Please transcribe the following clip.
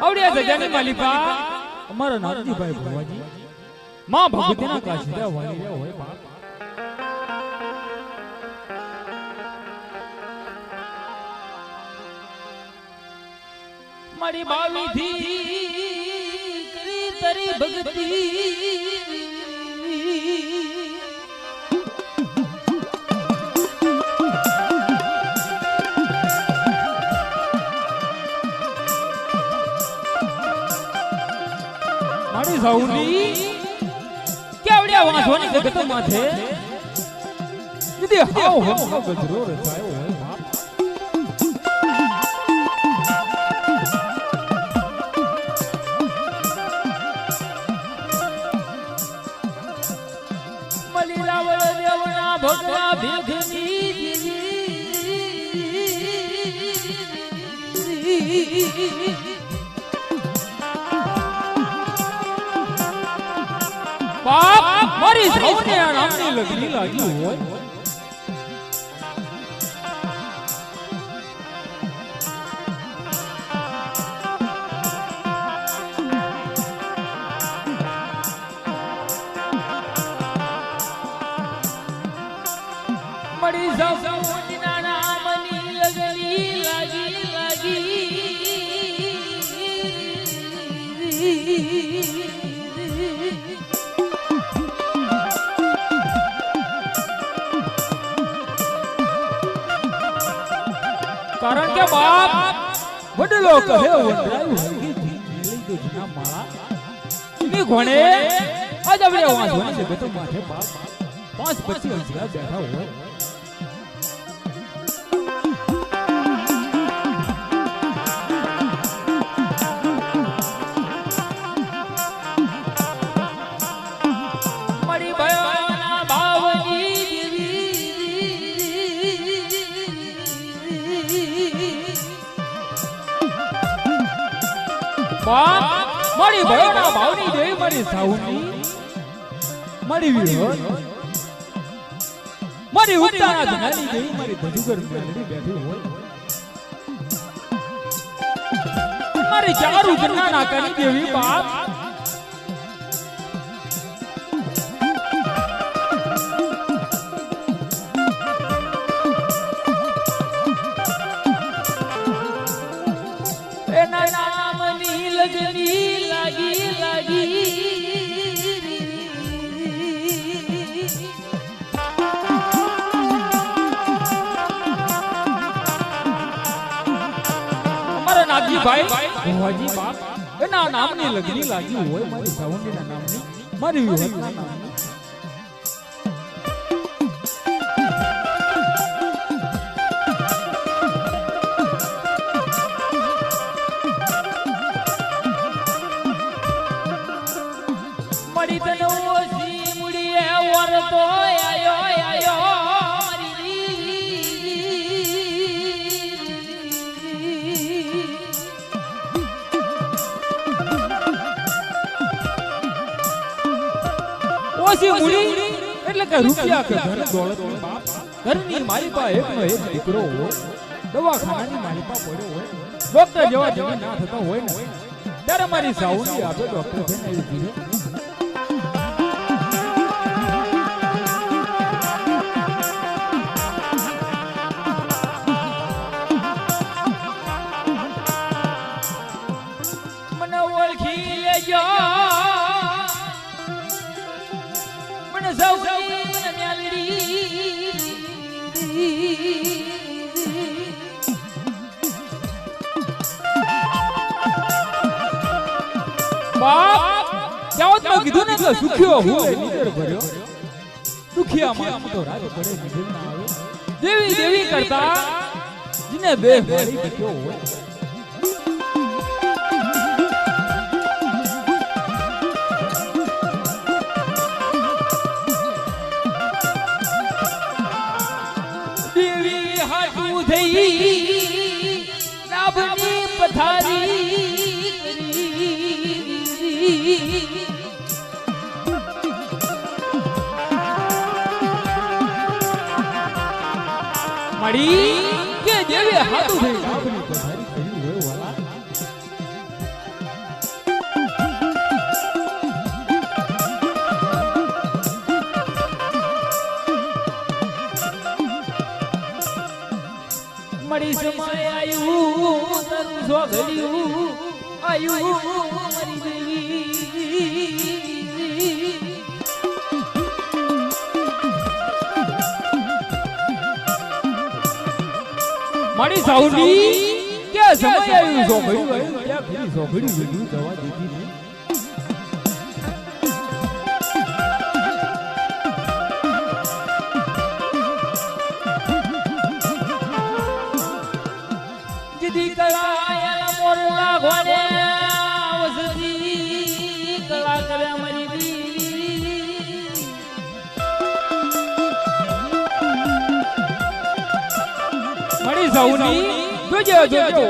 આવડ્યા જગ્યાની માલિકા અમારા નારજીભાઈ ભુવાજી માં ભગવતીના કાશીરા વાળી રહ્યા હોય બાપ મારી બાવી થી કરી તરી ભક્તિ મારી સાઉની કેવડિયા વાંસોની જગત માથે દીદી હાવ હમ ગજરો રચાયો હોય બાપ ભગવા ભેગની બાપ મારી સૌને નામની લગની લાગી હોય મળી સૌના નામની લગની લાગી કારણ કે બાપ વડલો કહે વંદરાયું હોય લઈ દો જના માળા ની ઘોણે આજ આપણે વાંચવાની છે બેટો માથે બાપ 5-25 હજાર બેઠા હોય મારી ભયોના ભાવની દેવી મારી સાઉની મારી વિહોર મારી ઉત્તાના ધનાની દેવી મારી ધજુગર મેલડી બેઠી હોય મારી ચારુ જન્ના નાકાની દેવી બાપ એના નામની લગની લાગી અમારા નાગજીભાઈ ભુવાજી બાપ એના નામની લગની લાગી હોય મારી સાવંડીના નામની મારી વિહતના નામની મળી તને ઓસી મુડીએ વરતો આયો ઓસી મુડી એટલે કે રૂપિયા કે ઘર દોલત બાપ ઘરની મારી પાસે એકનો એક દીકરો હોય દવાખાનાની મારી પાસે પડ્યો હોય ડોક્ટર જેવા જવા ના થતા હોય ને ત્યારે મારી સાઉન્ડી આપે ડોક્ટર બેન આવી દીધો મને ઓળખી લેજો મને સાઉન્ડી મને મ્યાલડી બાપ જાઓ તો કીધું ને કે સુખ્યો હોય નીકળ ભર્યો દુખિયા માં તો રાજ પડે નીકળ ના આવે દેવી દેવી કરતા જીને બે વાળી બચ્યો હોય દેવી હાટુ થઈ રાબની પથારી મળી કે દેવી હાથું થઈ રાબની પથારી કરી હોય વાલા મારું સો ઘડ્યું આયુ મારી દેવી મારી સાઉડી કે સમય આવ્યું સો ઘડ્યું ત્યાં ફરી સો ઘડ્યું વેડું જવા દીધી નહીં કળાયા મોરલા ઘોડે વસતી કળા કરે મારી દેવી મળી સાઉની જોજો જોજો